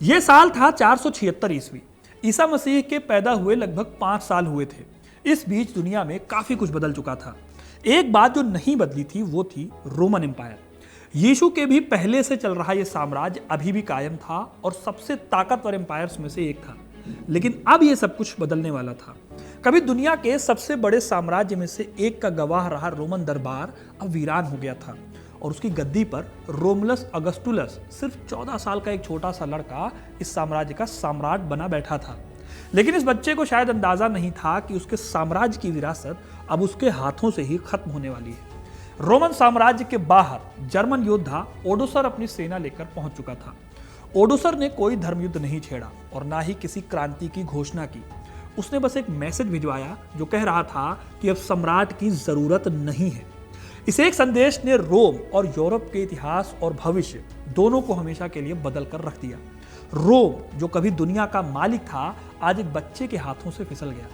यह साल था 476 ईस्वी। ईसा मसीह के पैदा हुए लगभग 5 साल हुए थे। इस बीच दुनिया में काफी कुछ बदल चुका था। एक बात जो नहीं बदली थी वो थी रोमन एम्पायर। यीशु के भी पहले से चल रहा यह साम्राज्य अभी भी कायम था और सबसे ताकतवर एम्पायर्स में से एक था। लेकिन अब यह सब कुछ बदलने वाला था। कभी दुनिया के सबसे बड़े साम्राज्य में से एक का गवाह रहा रोमन दरबार अब वीरान हो गया था और उसकी गद्दी पर रोमुलस अगस्टुलस सिर्फ 14 साल का एक छोटा सा लड़का इस साम्राज्य का सम्राट बना बैठा था। लेकिन इस बच्चे को शायद अंदाजा नहीं था कि उसके साम्राज्य की विरासत अब उसके हाथों से ही खत्म होने वाली है। रोमन साम्राज्य के बाहर जर्मन योद्धा ओडोसर अपनी सेना लेकर पहुंच चुका था। ओडोसर ने कोई धर्मयुद्ध नहीं छेड़ा और ना ही किसी क्रांति की घोषणा की। उसने बस एक मैसेज भिजवाया जो कह रहा था कि अब सम्राट की जरूरत नहीं है। इस एक संदेश ने रोम और यूरोप के इतिहास और भविष्य दोनों को हमेशा के लिए बदल कर रख दिया। रोम जो कभी दुनिया का मालिक था आज एक बच्चे के हाथों से फिसल गया,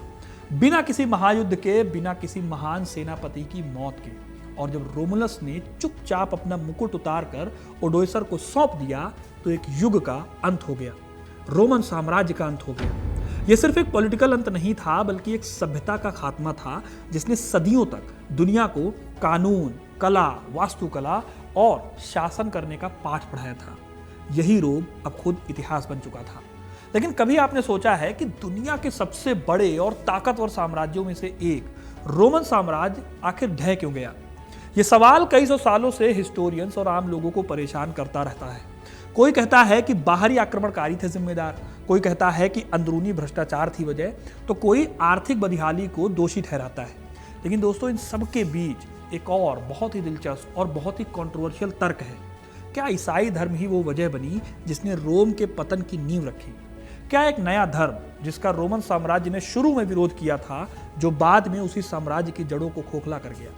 बिना किसी महायुद्ध के, बिना किसी महान सेनापति की मौत के। और जब रोमुलस ने चुपचाप अपना मुकुट उतार कर ओडोसर को सौंप दिया तो एक युग का अंत हो गया। रोमन साम्राज्य का अंत हो गया। यह सिर्फ एक पॉलिटिकल अंत नहीं था बल्कि एक सभ्यता का खात्मा था जिसने सदियों तक दुनिया को कानून, कला, वास्तुकला और शासन करने का पाठ पढ़ाया था। यही रोम अब खुद इतिहास बन चुका था। लेकिन कभी आपने सोचा है कि दुनिया के सबसे बड़े और ताकतवर साम्राज्यों में से एक रोमन साम्राज्य आखिर ढह क्यों गया? यह सवाल कई सौ सालों से हिस्टोरियंस और आम लोगों को परेशान करता रहता है। कोई कहता है कि बाहरी आक्रमणकारी थे जिम्मेदार, कोई कहता है कि अंदरूनी भ्रष्टाचार थी वजह, तो कोई आर्थिक बदहाली को दोषी ठहराता है। लेकिन दोस्तों, इन सब के बीच एक और बहुत ही दिलचस्प और बहुत ही कंट्रोवर्शियल तर्क है। क्या ईसाई धर्म ही वो वजह बनी जिसने रोम के पतन की नींव रखी? क्या एक नया धर्म जिसका रोमन साम्राज्य ने शुरू में विरोध किया था, जो बाद में उसी साम्राज्य की जड़ों को खोखला कर गया?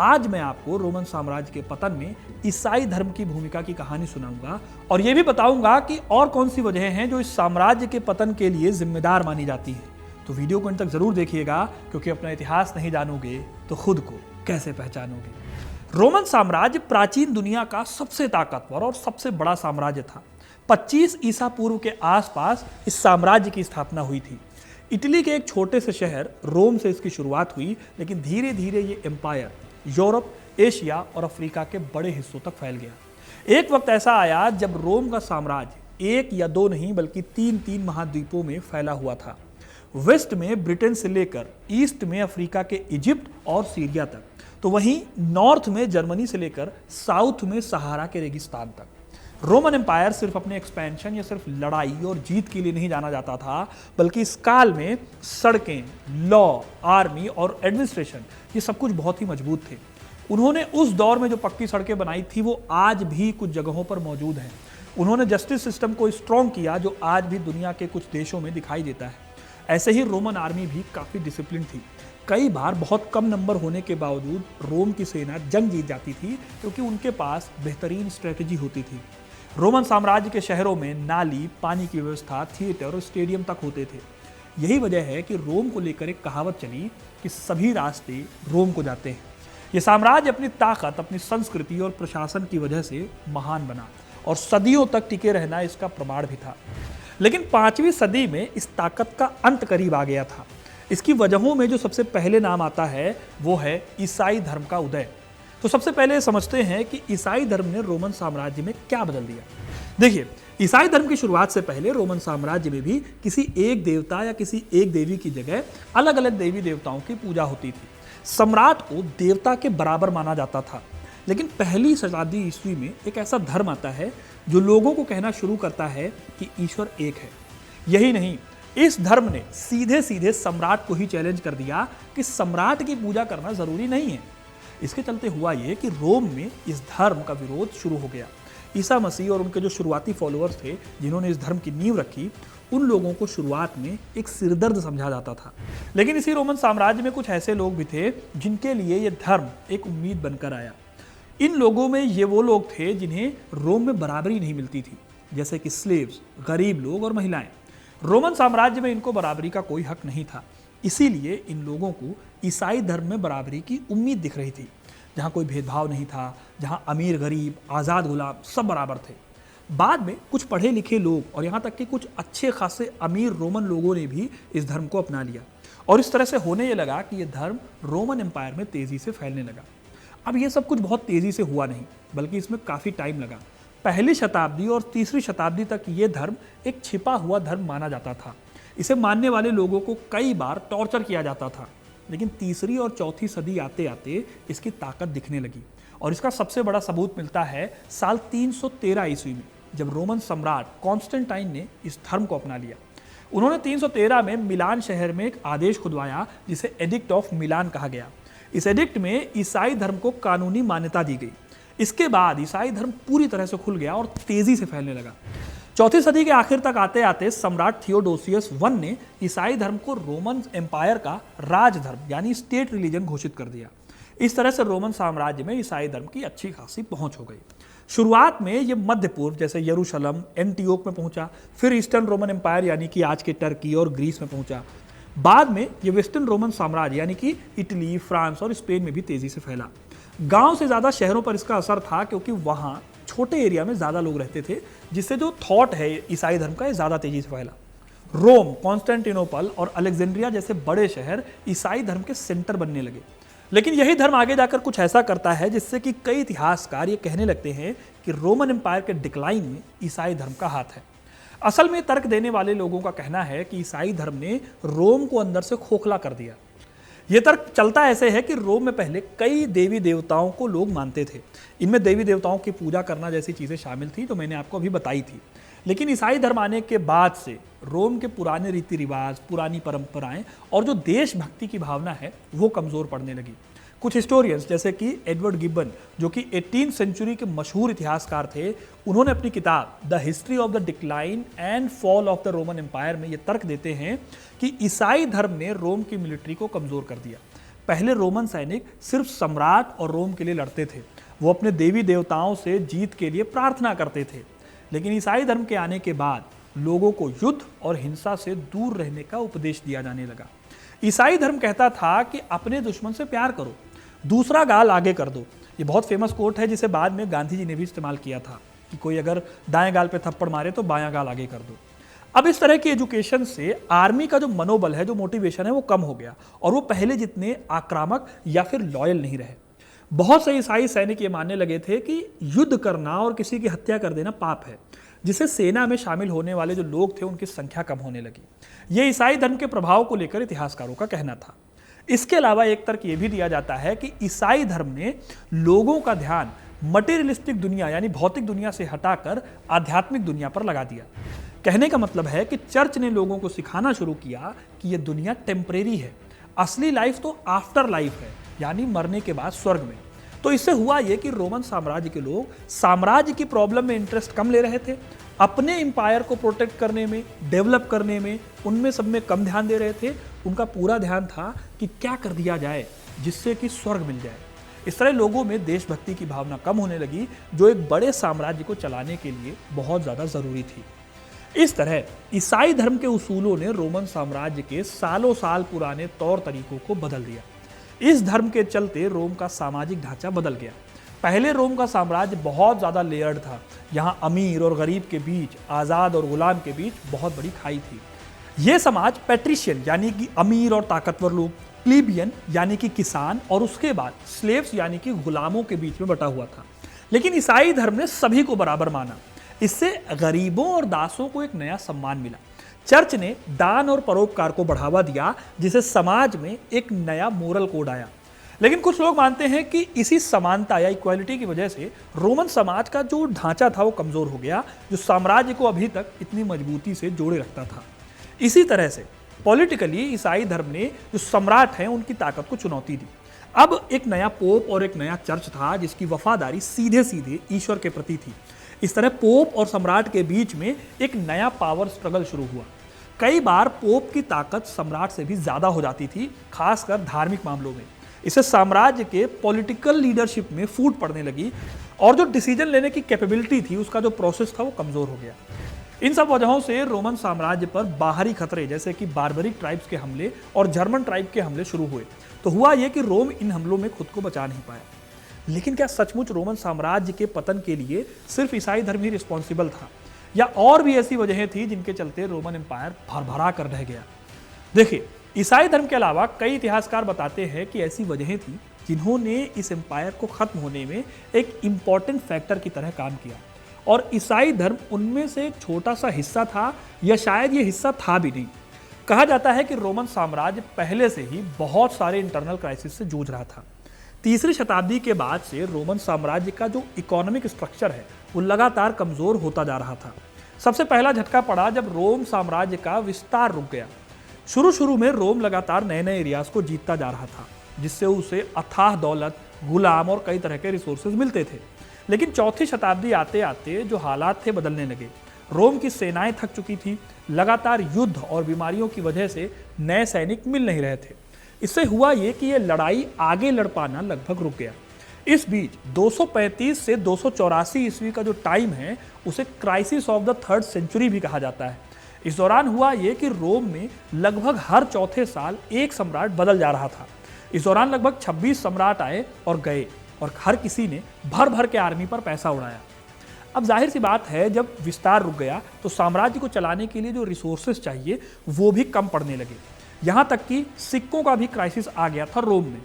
आज मैं आपको रोमन साम्राज्य के पतन में ईसाई धर्म की भूमिका की कहानी सुनाऊंगा और यह भी बताऊंगा कि और कौन सी वजह हैं जो इस साम्राज्य के पतन के लिए जिम्मेदार मानी जाती हैं। तो वीडियो को अंत तक जरूर देखिएगा, क्योंकि अपना इतिहास नहीं जानोगे तो खुद को कैसे पहचानोगे। रोमन साम्राज्य प्राचीन दुनिया का सबसे ताकतवर और सबसे बड़ा साम्राज्य था। 25 ईसा पूर्व के आसपास इस साम्राज्य की स्थापना हुई थी। इटली के एक छोटे से शहर रोम से इसकी शुरुआत हुई, लेकिन धीरे धीरे ये एम्पायर यूरोप, एशिया और अफ्रीका के बड़े हिस्सों तक फैल गया। एक वक्त ऐसा आया जब रोम का साम्राज्य एक या दो नहीं बल्कि तीन महाद्वीपों में फैला हुआ था। वेस्ट में ब्रिटेन से लेकर ईस्ट में अफ्रीका के इजिप्ट और सीरिया तक, तो वहीं नॉर्थ में जर्मनी से लेकर साउथ में सहारा के रेगिस्तान तक। रोमन एम्पायर सिर्फ अपने एक्सपेंशन या सिर्फ लड़ाई और जीत के लिए नहीं जाना जाता था, बल्कि इस काल में सड़कें, लॉ, आर्मी और एडमिनिस्ट्रेशन ये सब कुछ बहुत ही मजबूत थे। उन्होंने उस दौर में जो पक्की सड़कें बनाई थी वो आज भी कुछ जगहों पर मौजूद हैं। उन्होंने जस्टिस सिस्टम को स्ट्रॉन्ग किया जो आज भी दुनिया के कुछ देशों में दिखाई देता है। ऐसे ही रोमन आर्मी भी काफ़ी डिसिप्लिन थी। कई बार बहुत कम नंबर होने के बावजूद रोम की सेना जंग जीत जाती थी, क्योंकि उनके पास बेहतरीन स्ट्रेटजी होती थी। रोमन साम्राज्य के शहरों में नाली, पानी की व्यवस्था, थिएटर और स्टेडियम तक होते थे। यही वजह है कि रोम को लेकर एक कहावत चली कि सभी रास्ते रोम को जाते हैं। यह साम्राज्य अपनी ताकत, अपनी संस्कृति और प्रशासन की वजह से महान बना और सदियों तक टिके रहना इसका प्रमाण भी था। लेकिन 5वीं सदी में इस ताकत का अंत करीब आ गया था। इसकी वजहों में जो सबसे पहले नाम आता है वो है ईसाई धर्म का उदय। तो सबसे पहले समझते हैं कि ईसाई धर्म ने रोमन साम्राज्य में क्या बदल दिया। देखिए, ईसाई धर्म की शुरुआत से पहले रोमन साम्राज्य में भी किसी एक देवता या किसी एक देवी की जगह अलग अलग देवी देवताओं की पूजा होती थी। सम्राट को देवता के बराबर माना जाता था। लेकिन पहली शताब्दी ईस्वी में एक ऐसा धर्म आता है जो लोगों को कहना शुरू करता है कि ईश्वर एक है। यही नहीं, इस धर्म ने सीधे सीधे सम्राट को ही चैलेंज कर दिया कि सम्राट की पूजा करना जरूरी नहीं है। इसके चलते हुआ ये कि रोम में इस धर्म का विरोध शुरू हो गया। ईसा मसीह और उनके जो शुरुआती फॉलोअर्स थे जिन्होंने इस धर्म की नींव रखी, उन लोगों को शुरुआत में एक सिरदर्द समझा जाता था। लेकिन इसी रोमन साम्राज्य में कुछ ऐसे लोग भी थे जिनके लिए यह धर्म एक उम्मीद बनकर आया। इन लोगों में ये वो लोग थे जिन्हें रोम में बराबरी नहीं मिलती थी, जैसे कि स्लेव्स, गरीब लोग और महिलाएं। रोमन साम्राज्य में इनको बराबरी का कोई हक नहीं था। इसीलिए इन लोगों को ईसाई धर्म में बराबरी की उम्मीद दिख रही थी, जहाँ कोई भेदभाव नहीं था, जहाँ अमीर गरीब, आज़ाद गुलाम सब बराबर थे। बाद में कुछ पढ़े लिखे लोग और यहाँ तक कि कुछ अच्छे खासे अमीर रोमन लोगों ने भी इस धर्म को अपना लिया और इस तरह से होने ये लगा कि ये धर्म रोमन एम्पायर में तेजी से फैलने लगा। अब ये सब कुछ बहुत तेजी से हुआ नहीं, बल्कि इसमें काफ़ी टाइम लगा। पहली शताब्दी और तीसरी शताब्दी तक ये धर्म एक छिपा हुआ धर्म माना जाता था। इसे मानने वाले लोगों को कई बार टॉर्चर किया जाता था। लेकिन तीसरी और चौथी सदी आते आते इसकी ताकत दिखने लगी और इसका सबसे बड़ा सबूत मिलता है साल 313 ईस्वी में, जब रोमन सम्राट कॉन्स्टेंटाइन ने इस धर्म को अपना लिया। उन्होंने 313 में मिलान शहर में एक आदेश खुदवाया जिसे एडिक्ट ऑफ मिलान कहा गया। इस एडिक्ट में ईसाई धर्म को कानूनी मान्यता दी गई। इसके बाद ईसाई धर्म पूरी तरह से खुल गया और तेजी से फैलने लगा। चौथी सदी के आखिर तक आते आते सम्राट थियोडोसियस I ने ईसाई धर्म को रोमन एम्पायर का राज धर्म यानी स्टेट रिलीजन घोषित कर दिया। इस तरह से रोमन साम्राज्य में ईसाई धर्म की अच्छी खासी पहुंच हो गई। शुरुआत में ये मध्य पूर्व जैसे यरूशलेम, एंटियोक में पहुंचा, फिर ईस्टर्न रोमन एम्पायर यानी कि आज के टर्की और ग्रीस में पहुंचा। बाद में ये वेस्टर्न रोमन साम्राज्य यानी कि इटली, फ्रांस और स्पेन में भी तेजी से फैला। गांव से ज़्यादा शहरों पर इसका असर था क्योंकि वहाँ छोटे एरिया में ज़्यादा लोग रहते थे, जिससे जो थॉट है ईसाई धर्म का ये ज़्यादा तेजी से फैला। रोम, कॉन्स्टेंटिनोपल और अलेक्जेंड्रिया जैसे बड़े शहर ईसाई धर्म के सेंटर बनने लगे। लेकिन यही धर्म आगे जाकर कुछ ऐसा करता है जिससे कि कई इतिहासकार ये कहने लगते हैं कि रोमन एम्पायर के डिक्लाइन में ईसाई धर्म का हाथ है। असल में तर्क देने वाले लोगों का कहना है कि ईसाई धर्म ने रोम को अंदर से खोखला कर दिया। ये तर्क चलता ऐसे है कि रोम में पहले कई देवी देवताओं को लोग मानते थे। इनमें देवी देवताओं की पूजा करना जैसी चीज़ें शामिल थी जो मैंने आपको अभी बताई थी। लेकिन ईसाई धर्म आने के बाद से रोम के पुराने रीति रिवाज, पुरानी परंपराएं और जो देशभक्ति की भावना है वो कमज़ोर पड़ने लगी। कुछ हिस्टोरियंस जैसे कि एडवर्ड गिब्बन, जो कि 18th सेंचुरी के मशहूर इतिहासकार थे, उन्होंने अपनी किताब the history of the decline and fall of the Roman empire में ये तर्क देते हैं कि ईसाई धर्म ने रोम की मिलिट्री को कमज़ोर कर दिया। पहले रोमन सैनिक सिर्फ सम्राट और रोम के लिए लड़ते थे, वो अपने देवी देवताओं से जीत के लिए प्रार्थना करते थे। लेकिन ईसाई धर्म के आने के बाद लोगों को युद्ध और हिंसा से दूर रहने का उपदेश दिया जाने लगा। ईसाई धर्म कहता था कि अपने दुश्मन से प्यार करो, दूसरा गाल आगे कर दो। ये बहुत फेमस कोट है जिसे बाद में गांधी जी ने भी इस्तेमाल किया था कि कोई अगर दाएं गाल पे थप्पड़ मारे तो बायां गाल आगे कर दो। अब इस तरह की एजुकेशन से आर्मी का जो मनोबल है, जो मोटिवेशन है, वो कम हो गया और वो पहले जितने आक्रामक या फिर लॉयल नहीं रहे। बहुत से ईसाई सैनिक ये मानने लगे थे कि युद्ध करना और किसी की हत्या कर देना पाप है, जिससे सेना में शामिल होने वाले जो लोग थे उनकी संख्या कम होने लगी। ये ईसाई धर्म के प्रभाव को लेकर इतिहासकारों का कहना था। इसके अलावा एक तर्क ये भी दिया जाता है कि ईसाई धर्म ने लोगों का ध्यान मटेरियलिस्टिक दुनिया यानी भौतिक दुनिया से हटाकर आध्यात्मिक दुनिया पर लगा दिया। कहने का मतलब है कि चर्च ने लोगों को सिखाना शुरू किया कि यह दुनिया टेम्परेरी है, असली लाइफ तो आफ्टर लाइफ है, यानी मरने के बाद स्वर्ग में। तो इससे हुआ यह कि रोमन साम्राज्य के लोग साम्राज्य की प्रॉब्लम में इंटरेस्ट कम ले रहे थे, अपने एम्पायर को प्रोटेक्ट करने में, डेवलप करने में, उनमें सब में कम ध्यान दे रहे थे। उनका पूरा ध्यान था कि क्या कर दिया जाए जिससे कि स्वर्ग मिल जाए। इस तरह लोगों में देशभक्ति की भावना कम होने लगी, जो एक बड़े साम्राज्य को चलाने के लिए बहुत ज़्यादा ज़रूरी थी। इस तरह ईसाई धर्म के उसूलों ने रोमन साम्राज्य के सालों साल पुराने तौर तरीकों को बदल दिया। इस धर्म के चलते रोम का सामाजिक ढांचा बदल गया। पहले रोम का साम्राज्य बहुत ज़्यादा लेयर्ड था। यहाँ अमीर और गरीब के बीच, आज़ाद और गुलाम के बीच बहुत बड़ी खाई थी। ये समाज पैट्रिशियन यानी कि अमीर और ताकतवर लोग, प्लीबियन यानी कि किसान, और उसके बाद स्लेव्स यानी कि गुलामों के बीच में बटा हुआ था। लेकिन ईसाई धर्म ने सभी को बराबर माना। इससे गरीबों और दासों को एक नया सम्मान मिला। चर्च ने दान और परोपकार को बढ़ावा दिया, जिससे समाज में एक नया मोरल कोड आया। लेकिन कुछ लोग मानते हैं कि इसी समानता या इक्वालिटी की वजह से रोमन समाज का जो ढांचा था वो कमजोर हो गया, जो साम्राज्य को अभी तक इतनी मजबूती से जोड़े रखता था। इसी तरह से पॉलिटिकली ईसाई धर्म ने जो सम्राट हैं उनकी ताकत को चुनौती दी। अब एक नया पोप और एक नया चर्च था जिसकी वफादारी सीधे सीधे ईश्वर के प्रति थी। इस तरह पोप और सम्राट के बीच में एक नया पावर स्ट्रगल शुरू हुआ। कई बार पोप की ताकत सम्राट से भी ज्यादा हो जाती थी, खासकर धार्मिक मामलों में। इससे साम्राज्य के पॉलिटिकल लीडरशिप में फूट पड़ने लगी और जो डिसीजन लेने की कैपेबिलिटी थी, उसका जो प्रोसेस था वो कमजोर हो गया। इन सब वजहों से रोमन साम्राज्य पर बाहरी खतरे जैसे कि बार्बरिक ट्राइब्स के हमले और जर्मन ट्राइब के हमले शुरू हुए। तो हुआ यह कि रोम इन हमलों में खुद को बचा नहीं पाया। लेकिन क्या सचमुच रोमन साम्राज्य के पतन के लिए सिर्फ ईसाई धर्म ही रिस्पॉन्सिबल था, या और भी ऐसी वजहें थी जिनके चलते रोमन एम्पायर भरभरा कर रह गया? देखिए, ईसाई धर्म के अलावा कई इतिहासकार बताते हैं कि ऐसी वजहें थी जिन्होंने इस एम्पायर को खत्म होने में एक इंपॉर्टेंट फैक्टर की तरह काम किया, और ईसाई धर्म उनमें से एक छोटा सा हिस्सा था, या शायद ये हिस्सा था भी नहीं। कहा जाता है कि रोमन साम्राज्य पहले से ही बहुत सारे इंटरनल क्राइसिस से जूझ रहा था। तीसरी शताब्दी के बाद से रोमन साम्राज्य का जो इकोनॉमिक स्ट्रक्चर है वो लगातार कमजोर होता जा रहा था। सबसे पहला झटका पड़ा जब रोम साम्राज्य का विस्तार रुक गया। शुरू में रोम लगातार नए नए एरियाज को जीतता जा रहा था, जिससे उसे अथाह दौलत, गुलाम और कई तरह के रिसोर्सेज मिलते थे। लेकिन चौथी शताब्दी आते आते जो हालात थे बदलने लगे। रोम की सेनाएं थक चुकी थी, लगातार युद्ध और बीमारियों की वजह से नए सैनिक मिल नहीं रहे थे। इससे हुआ ये कि यह लड़ाई आगे लड़ पाना लगभग रुक गया। इस बीच 235 से 284 ईस्वी का जो टाइम है उसे crisis of the third century भी कहा जाता है। इस दौरान हुआ ये कि रोम में लगभग हर चौथे साल एक सम्राट बदल जा रहा था। इस दौरान लगभग 26 सम्राट आए और गए, और हर किसी ने भर भर के आर्मी पर पैसा उड़ाया। अब जाहिर सी बात है, जब विस्तार रुक गया तो साम्राज्य को चलाने के लिए जो रिसोर्सेज चाहिए वो भी कम पड़ने लगे। यहाँ तक कि सिक्कों का भी क्राइसिस आ गया था रोम में।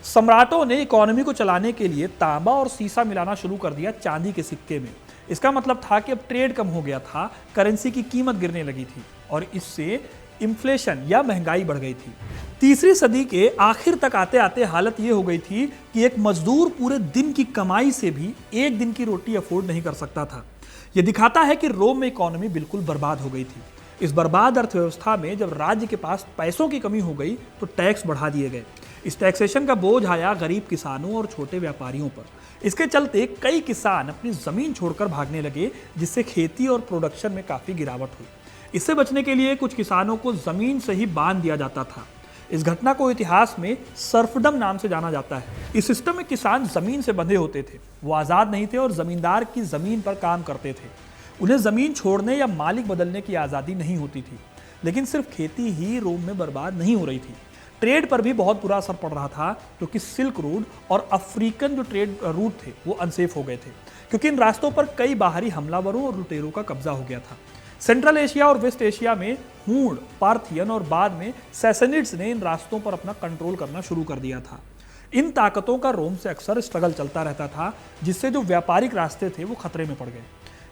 सम्राटों ने इकोनॉमी को चलाने के लिए तांबा और सीसा मिलाना शुरू कर दिया चांदी के सिक्के में। इसका मतलब था कि अब ट्रेड कम हो गया था, करेंसी की कीमत गिरने लगी थी, और इससे इन्फ्लेशन या महंगाई बढ़ गई थी। तीसरी सदी के आखिर तक आते आते हालत ये हो गई थी कि एक मजदूर पूरे दिन की कमाई से भी एक दिन की रोटी अफोर्ड नहीं कर सकता था। यह दिखाता है कि रोम में इकोनॉमी बिल्कुल बर्बाद हो गई थी। इस बर्बाद अर्थव्यवस्था में जब राज्य के पास पैसों की कमी हो गई तो टैक्स बढ़ा दिए गए। इस टैक्सेशन का बोझ आया गरीब किसानों और छोटे व्यापारियों पर। इसके चलते कई किसान अपनी जमीन छोड़कर भागने लगे, जिससे खेती और प्रोडक्शन में काफी गिरावट हुई। इससे बचने के लिए कुछ किसानों को जमीन से ही बांध दिया जाता था। इस घटना को इतिहास में सर्फडम नाम से जाना जाता है। इस सिस्टम में किसान जमीन से बंधे होते थे, वो आजाद नहीं थे और जमींदार की जमीन पर काम करते थे। उन्हें जमीन छोड़ने या मालिक बदलने की आज़ादी नहीं होती थी। लेकिन सिर्फ खेती ही रोम में बर्बाद नहीं हो रही थी, ट्रेड पर भी बहुत बुरा असर पड़ रहा था, क्योंकि सिल्क रूट और अफ्रीकन जो ट्रेड रूट थे वो अनसेफ हो गए थे, क्योंकि इन रास्तों पर कई बाहरी हमलावरों और लुटेरों का कब्जा हो गया था। सेंट्रल एशिया और वेस्ट एशिया में हूण, पार्थियन और बाद में सैसनिड्स ने इन रास्तों पर अपना कंट्रोल करना शुरू कर दिया था। इन ताकतों का रोम से अक्सर स्ट्रगल चलता रहता था, जिससे जो व्यापारिक रास्ते थे वो खतरे में पड़ गए।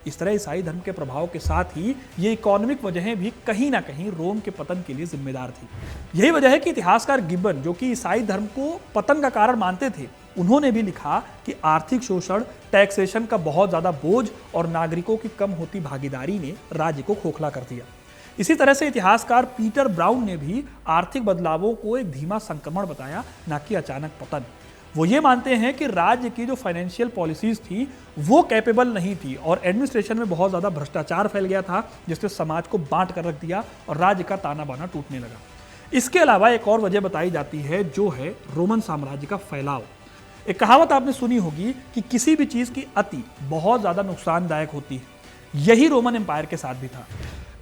इस तरह ईसाई धर्म के प्रभाव के साथ ही ये इकोनॉमिक वजहें भी कहीं ना कहीं रोम के पतन के लिए जिम्मेदार थी। यही वजह है कि इतिहासकार गिब्बन, जो कि ईसाई धर्म को पतन का कारण मानते थे, उन्होंने भी लिखा कि आर्थिक शोषण, टैक्सेशन का बहुत ज्यादा बोझ और नागरिकों की कम होती भागीदारी ने राज्य को खोखला कर दिया। इसी तरह से इतिहासकार पीटर ब्राउन ने भी आर्थिक बदलावों को एक धीमा संक्रमण बताया, न कि अचानक पतन। वो ये मानते हैं कि राज्य की जो फाइनेंशियल पॉलिसीज थी वो कैपेबल नहीं थी, और एडमिनिस्ट्रेशन में बहुत ज़्यादा भ्रष्टाचार फैल गया था, जिसने समाज को बांट कर रख दिया और राज्य का ताना बाना टूटने लगा। इसके अलावा एक और वजह बताई जाती है, जो है रोमन साम्राज्य का फैलाव। एक कहावत आपने सुनी होगी कि किसी भी चीज़ की अति बहुत ज़्यादा नुकसानदायक होती है। यही रोमन एम्पायर के साथ भी था।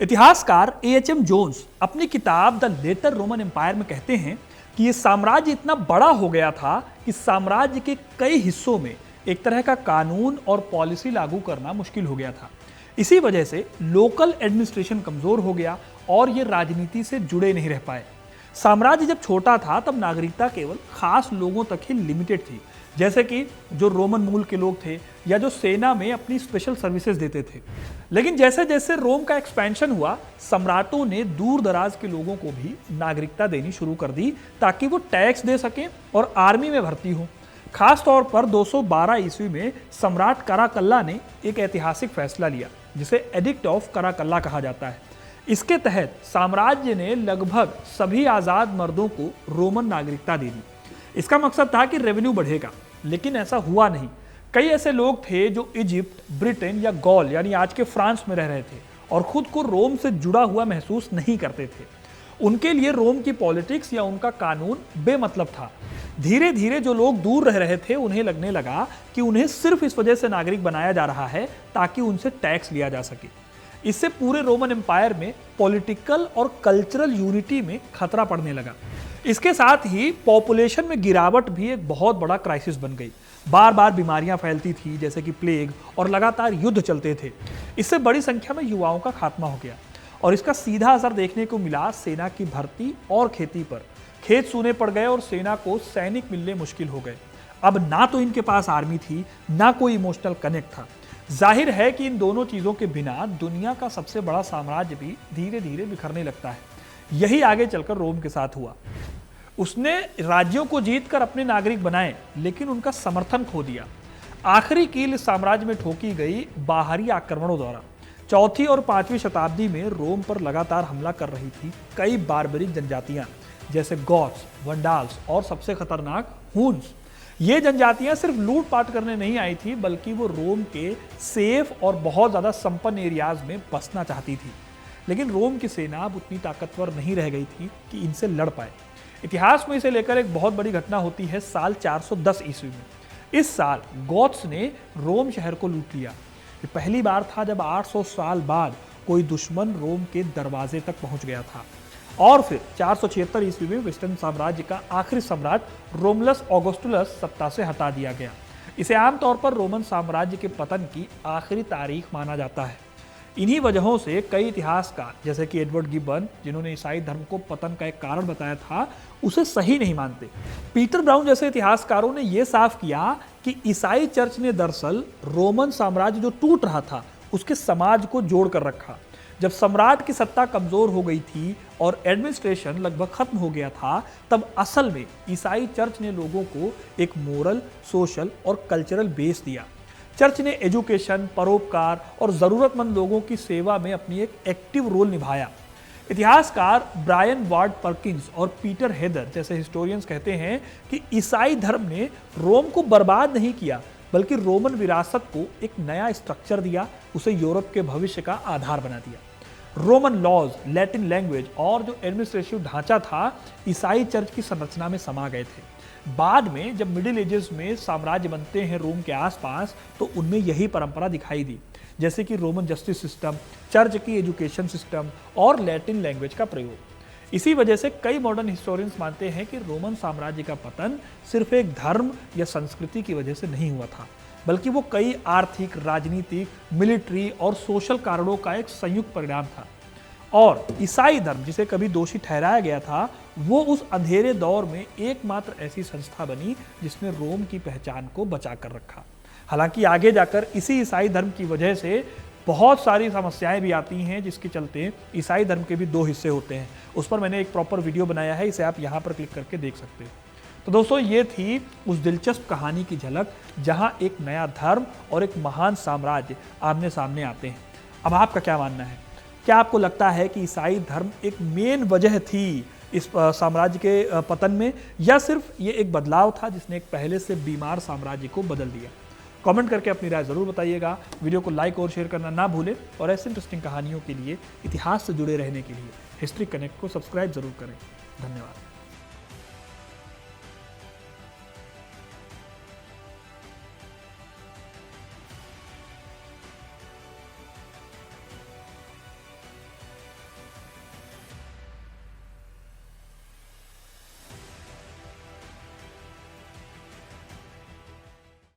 इतिहासकार A.H.M. जोन्स अपनी किताब द लेटर रोमन एम्पायर में कहते हैं कि ये साम्राज्य इतना बड़ा हो गया था कि साम्राज्य के कई हिस्सों में एक तरह का कानून और पॉलिसी लागू करना मुश्किल हो गया था। इसी वजह से लोकल एडमिनिस्ट्रेशन कमजोर हो गया और ये राजनीति से जुड़े नहीं रह पाए। साम्राज्य जब छोटा था तब नागरिकता केवल खास लोगों तक ही लिमिटेड थी, जैसे कि जो रोमन मूल के लोग थे या जो सेना में अपनी स्पेशल सर्विसेज देते थे। लेकिन जैसे जैसे रोम का एक्सपेंशन हुआ, सम्राटों ने दूर दराज के लोगों को भी नागरिकता देनी शुरू कर दी, ताकि वो टैक्स दे सकें और आर्मी में भर्ती हो। खास तौर पर 212 ईस्वी में सम्राट कराकल्ला ने एक ऐतिहासिक फैसला लिया, जिसे एडिक्ट ऑफ कराकल्ला कहा जाता है। इसके तहत साम्राज्य ने लगभग सभी आज़ाद मर्दों को रोमन नागरिकता दे दी। इसका मकसद था कि रेवेन्यू बढ़ेगा, लेकिन ऐसा हुआ नहीं। कई ऐसे लोग थे जो इजिप्ट, ब्रिटेन या गॉल यानी आज के फ्रांस में रह रहे थे और खुद को रोम से जुड़ा हुआ महसूस नहीं करते थे। उनके लिए रोम की पॉलिटिक्स या उनका कानून बेमतलब था। धीरे धीरे जो लोग दूर रह रहे थे उन्हें लगने लगा कि उन्हें सिर्फ इस वजह से नागरिक बनाया जा रहा है ताकि उनसे टैक्स लिया जा सके। इससे पूरे रोमन एम्पायर में पॉलिटिकल और कल्चरल यूनिटी में खतरा पड़ने लगा। इसके साथ ही पॉपुलेशन में गिरावट भी एक बहुत बड़ा क्राइसिस बन गई। बार बार बीमारियां फैलती थी जैसे कि प्लेग, और लगातार युद्ध चलते थे। इससे बड़ी संख्या में युवाओं का खात्मा हो गया और इसका सीधा असर देखने को मिला सेना की भर्ती और खेती पर। खेत सूने पड़ गए और सेना को सैनिक मिलने मुश्किल हो गए। अब ना तो इनके पास आर्मी थी, ना कोई इमोशनल कनेक्ट था। जाहिर है कि इन दोनों चीजों के बिना दुनिया का सबसे बड़ा साम्राज्य भी धीरे धीरे बिखरने लगता है। यही आगे चलकर रोम के साथ हुआ। उसने राज्यों को जीतकर अपने नागरिक बनाए, लेकिन उनका समर्थन खो दिया। आखिरी कील इस साम्राज्य में ठोकी गई बाहरी आक्रमणों द्वारा। चौथी और 5वीं शताब्दी में रोम पर लगातार हमला कर रही थी कई बारबरिक जनजातियां, जैसे गॉथ्स, वंडाल्स और सबसे खतरनाक हुन्स। ये जनजातियां सिर्फ लूटपाट करने नहीं आई थी, बल्कि वो रोम के सेफ और बहुत ज्यादा संपन्न एरियाज में बसना चाहती थी। लेकिन रोम की सेना अब उतनी ताकतवर नहीं रह गई थी कि इनसे लड़ पाए। इतिहास में इसे लेकर एक बहुत बड़ी घटना होती है साल 410 ईस्वी में। इस साल गॉथ्स ने रोम शहर को लूट लिया। ये पहली बार था जब 800 साल बाद कोई दुश्मन रोम के दरवाजे तक पहुंच गया था। और फिर 476 ईस्वी में वेस्टर्न साम्राज्य का आखिरी सम्राट रोमुलस ऑगस्टुलस सत्ता से हटा दिया गया। इसे आमतौर पर रोमन साम्राज्य के पतन की आखिरी तारीख माना जाता है। इन्हीं वजहों से कई इतिहासकार, जैसे कि एडवर्ड गिब्बन, जिन्होंने ईसाई धर्म को पतन का एक कारण बताया था, उसे सही नहीं मानते। पीटर ब्राउन जैसे इतिहासकारों ने यह साफ किया कि ईसाई चर्च ने दरअसल रोमन साम्राज्य जो टूट रहा था उसके समाज को जोड़ कर रखा। जब सम्राट की सत्ता कमजोर हो गई थी और एडमिनिस्ट्रेशन लगभग खत्म हो गया था, तब असल में ईसाई चर्च ने लोगों को एक मोरल, सोशल और कल्चरल बेस दिया। चर्च ने एजुकेशन, परोपकार और जरूरतमंद लोगों की सेवा में अपनी एक एक्टिव रोल निभाया। इतिहासकार ब्रायन वार्ड पर्किंस और पीटर हेदर जैसे हिस्टोरियंस कहते हैं कि ईसाई धर्म ने रोम को बर्बाद नहीं किया, बल्कि रोमन विरासत को एक नया स्ट्रक्चर दिया, उसे यूरोप के भविष्य का आधार बना दिया। रोमन लॉज, लैटिन लैंग्वेज और जो एडमिनिस्ट्रेटिव ढांचा था, ईसाई चर्च की संरचना में समा गए थे। बाद में जब मिडिल एजेस में साम्राज्य बनते हैं रोम के आसपास, तो उनमें यही परंपरा दिखाई दी, जैसे कि रोमन जस्टिस सिस्टम, चर्च की एजुकेशन सिस्टम और लैटिन लैंग्वेज का प्रयोग। इसी वजह से कई मॉडर्न हिस्टोरियंस मानते हैं कि रोमन साम्राज्य का पतन सिर्फ एक धर्म या संस्कृति की वजह से नहीं हुआ था, बल्कि वो कई आर्थिक, राजनीतिक, मिलिट्री और सोशल कारणों का एक संयुक्त परिणाम था। और ईसाई धर्म, जिसे कभी दोषी ठहराया गया था, वो उस अंधेरे दौर में एकमात्र ऐसी संस्था बनी जिसने रोम की पहचान को बचा कर रखा। हालांकि आगे जाकर इसी ईसाई धर्म की वजह से बहुत सारी समस्याएं भी आती हैं, जिसके चलते ईसाई धर्म के भी 2 हिस्से होते हैं। उस पर मैंने एक प्रॉपर वीडियो बनाया है, इसे आप यहाँ पर क्लिक करके देख सकते हैं। तो दोस्तों, ये थी उस दिलचस्प कहानी की झलक जहां एक नया धर्म और एक महान साम्राज्य आमने सामने आते हैं। अब आपका क्या मानना है? क्या आपको लगता है कि ईसाई धर्म एक मेन वजह थी इस साम्राज्य के पतन में, या सिर्फ ये एक बदलाव था जिसने एक पहले से बीमार साम्राज्य को बदल दिया? कमेंट करके अपनी राय जरूर बताइएगा। वीडियो को लाइक और शेयर करना ना भूलें और ऐसे इंटरेस्टिंग कहानियों के लिए, इतिहास से जुड़े रहने के लिए हिस्ट्री कनेक्ट को सब्सक्राइब जरूर करें। धन्यवाद।